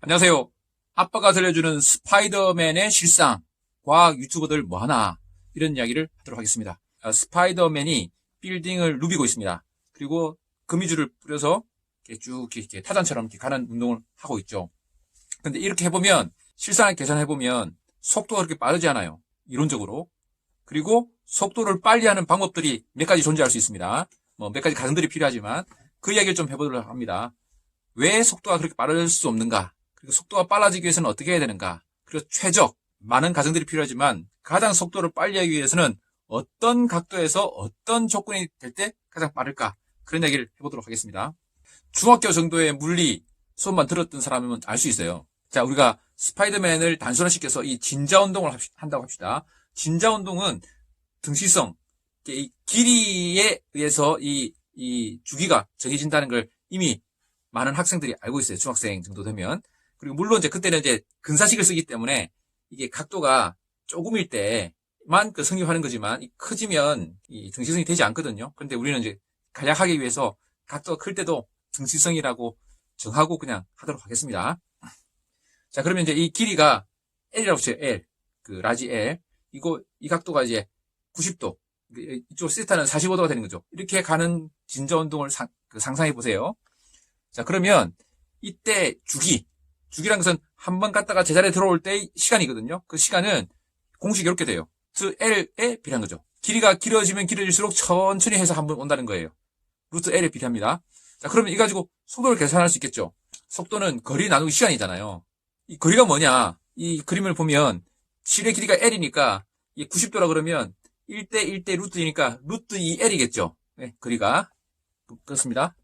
안녕하세요. 아빠가 들려주는 스파이더맨의 실상, 과학 유튜버들 뭐하나, 이런 이야기를 하도록 하겠습니다. 스파이더맨이 빌딩을 누비고 있습니다. 그리고 거미줄을 뿌려서 이렇게 타잔처럼 이렇게 가는 운동을 하고 있죠. 근데 이렇게 해보면, 실상을 계산해보면 속도가 그렇게 빠르지 않아요. 이론적으로. 그리고 속도를 빨리 하는 방법들이 몇 가지 존재할 수 있습니다. 몇 가지 가정들이 필요하지만 그 이야기를 좀 해보도록 합니다. 왜 속도가 그렇게 빠를 수 없는가? 그리고 속도가 빨라지기 위해서는 어떻게 해야 되는가? 그리고 최적, 많은 가정들이 필요하지만 가장 속도를 빨리 하기 위해서는 어떤 각도에서 어떤 조건이 될 때 가장 빠를까? 그런 얘기를 해보도록 하겠습니다. 중학교 정도의 물리 수업만 들었던 사람은 알 수 있어요. 자, 우리가 스파이더맨을 단순화시켜서 이 진자운동을 한다고 합시다. 진자운동은 등시성, 이 길이에 의해서 이 주기가 정해진다는 걸 이미 많은 학생들이 알고 있어요. 중학생 정도 되면. 그리고 물론 그때는 근사식을 쓰기 때문에 이게 각도가 조금일 때만 성립하는 거지만 커지면 이 등시성이 되지 않거든요. 그런데 우리는 간략하기 위해서 각도가 클 때도 등시성이라고 정하고 그냥 하도록 하겠습니다. 자, 그러면 이 길이가 L이라고 쳐요. L. 라지 L. 이 각도가 90도. 이쪽 세타는 45도가 되는 거죠. 이렇게 가는 진자운동을 상상해 보세요. 자, 그러면 이때 주기란 것은 한 번 갔다가 제자리에 들어올 때의 시간이거든요. 그 시간은 공식이 이렇게 돼요. 루트 L에 비례한 거죠. 길이가 길어지면 길어질수록 천천히 해서 한 번 온다는 거예요. 루트 L에 비례합니다. 자, 그러면 이 가지고 속도를 계산할 수 있겠죠. 속도는 거리 나누기 시간이잖아요. 이 거리가 뭐냐? 이 그림을 보면 실의 길이가 L이니까 90도라 그러면 1대 1대 루트 2니까 루트 2L이겠죠. 네, 거리가. 그렇습니다.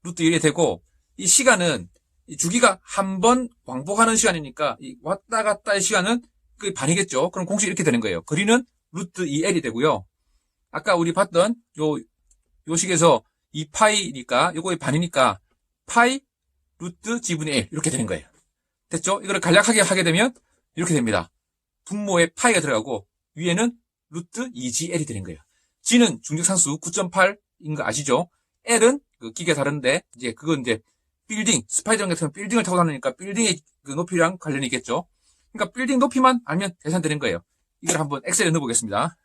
루트 1이 되고 이 시간은 이 주기가 한 번 왕복하는 시간이니까 이 왔다 갔다의 시간은 그 반이겠죠. 그럼 공식이 이렇게 되는 거예요. 거리는 루트 2L이 되고요. 아까 우리 봤던 요 식에서 2파이니까 요거의 반이니까 파이 루트 G분의 1 이렇게 되는 거예요. 됐죠? 이거를 간략하게 하게 되면 이렇게 됩니다. 분모에 파이가 들어가고 위에는 루트 2GL이 되는 거예요. G는 중력상수 9.8인 거 아시죠? L은 기계 다른데 그건 빌딩, 스파이더맨 같은 경우는 빌딩을 타고 다니니까 빌딩의 높이랑 관련이 있겠죠. 그러니까 빌딩 높이만 알면 계산되는 거예요. 이걸 한번 엑셀에 넣어보겠습니다.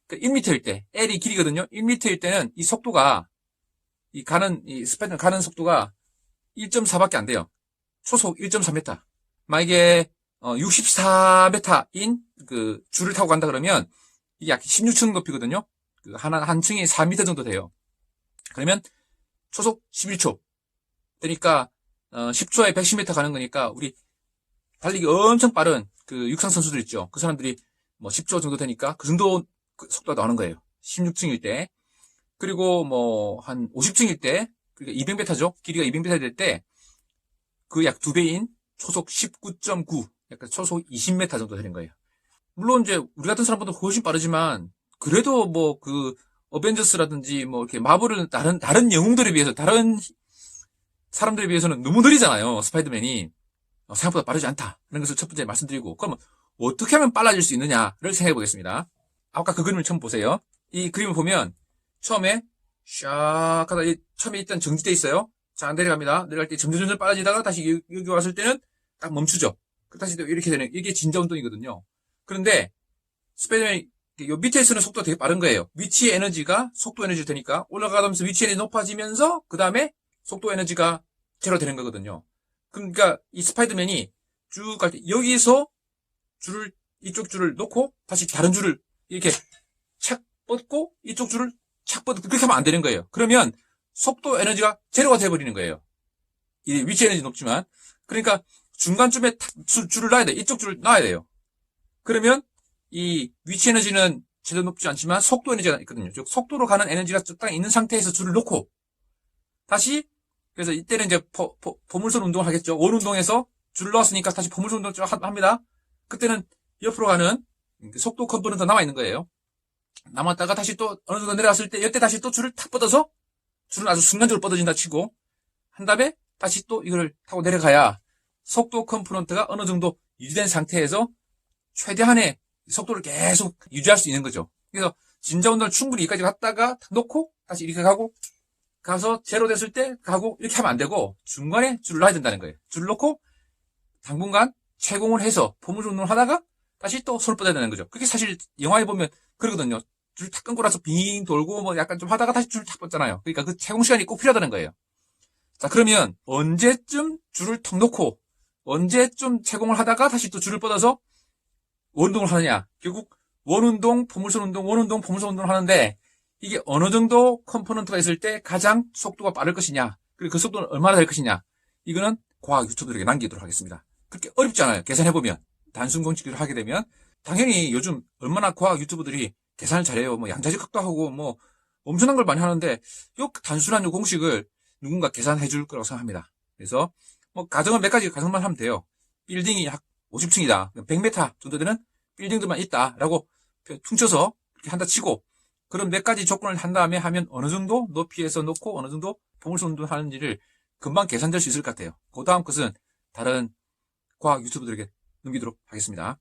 1m일 때, L이 길이거든요. 1m일 때는 이 속도가, 이 스파이더맨 가는 속도가 1.4밖에 안 돼요. 초속 1.4m. 만약에 64m인 줄을 타고 간다 그러면 이게 약 16층 높이거든요. 한 층이 4m 정도 돼요. 그러면 초속 11초. 그러니까 10초에 110m 가는 거니까 우리 달리기 엄청 빠른 육상 선수들 있죠. 그 사람들이 10초 정도 되니까 그 정도 속도가 나오는 거예요. 16층일 때. 그리고 한 50층일 때, 그러니까 200m죠. 길이가 200m 될 때 그 약 2배인 초속 19.9, 약간 초속 20m 정도 되는 거예요. 물론 우리 같은 사람보다 훨씬 빠르지만 그래도 어벤져스라든지 이렇게 마블은 다른 영웅들에 비해서 다른 사람들에 비해서는 너무 느리잖아요. 스파이더맨이. 생각보다 빠르지 않다. 이런 것을 첫 번째 말씀드리고, 그러면 어떻게 하면 빨라질 수 있느냐를 생각해 보겠습니다. 아까 그 그림을 처음 보세요. 이 그림을 보면 처음에 샥 하다 처음에 일단 정지돼 있어요. 자, 내려갑니다. 내려갈 때 점점 빨라지다가 다시 여기 왔을 때는 딱 멈추죠. 다시 또 이렇게 되는, 이게 진자운동이거든요. 그런데 스파이더맨이 요 밑에 쓰는 속도가 되게 빠른 거예요. 위치의 에너지가 속도 에너지가 되니까 올라가면서 위치 에너지 높아지면서 그 다음에 속도 에너지가 제로 되는 거거든요. 그러니까 이 스파이더맨이 쭉 갈 때 여기서 이쪽 줄을 놓고 다시 다른 줄을 이렇게 착 뻗고 이쪽 줄을 착 뻗고 그렇게 하면 안 되는 거예요. 그러면 속도 에너지가 제로가 돼버리는 거예요. 이 위치 에너지 높지만. 그러니까 중간쯤에 줄을 놔야 돼. 이쪽 줄을 놔야 돼요. 그러면 이 위치 에너지는 제대로 높지 않지만 속도 에너지가 있거든요. 즉 속도로 가는 에너지가 딱 있는 상태에서 줄을 놓고 다시 그래서 이때는 포물선 운동을 하겠죠. 원 운동에서 줄을 넣었으니까 다시 포물선 운동을 합니다. 그때는 옆으로 가는 속도 컴포넌트가 남아있는 거예요. 남았다가 다시 또 어느 정도 내려왔을 때 이때 다시 또 줄을 탁 뻗어서 줄은 아주 순간적으로 뻗어진다 치고 한 다음에 다시 또 이걸 타고 내려가야 속도 컴포넌트가 어느 정도 유지된 상태에서 최대한의 속도를 계속 유지할 수 있는 거죠. 그래서 진자운동을 충분히 여기까지 갔다가 놓고 다시 이렇게 가서 제로 됐을 때 가고 이렇게 하면 안 되고 중간에 줄을 놔야 된다는 거예요. 줄을 놓고 당분간 채공을 해서 포물 운동을 하다가 다시 또 손을 뻗어야 되는 거죠. 그게 사실 영화에 보면 그러거든요. 줄 탁 끊고 나서 빙 돌고 뭐 약간 좀 하다가 다시 줄 탁 뻗잖아요. 그러니까 그 채공 시간이 꼭 필요하다는 거예요. 자, 그러면 언제쯤 줄을 턱 놓고 언제쯤 채공을 하다가 다시 또 줄을 뻗어서 원운동을 하느냐. 결국 원운동, 포물선 운동, 원운동, 포물선 운동을 하는데 이게 어느 정도 컴포넌트가 있을 때 가장 속도가 빠를 것이냐. 그리고 그 속도는 얼마나 될 것이냐. 이거는 과학 유튜브들에게 남기도록 하겠습니다. 그렇게 어렵지 않아요. 계산해보면. 단순 공식으로 하게 되면 당연히 요즘 얼마나 과학 유튜브들이 계산을 잘해요. 뭐 양자역학도 하고 뭐 엄청난 걸 많이 하는데 요 단순한 요 공식을 누군가 계산해 줄 거라고 생각합니다. 그래서 뭐 가정은 몇 가지 가정만 하면 돼요. 빌딩이 약 50층이다. 100m 정도 되는 빌딩들만 있다라고 퉁쳐서 이렇게 한다 치고 그런 몇 가지 조건을 한 다음에 하면 어느 정도 높이에서 놓고 어느 정도 포물선 운동하는지를 금방 계산될 수 있을 것 같아요. 그 다음 것은 다른 과학 유튜브들에게 넘기도록 하겠습니다.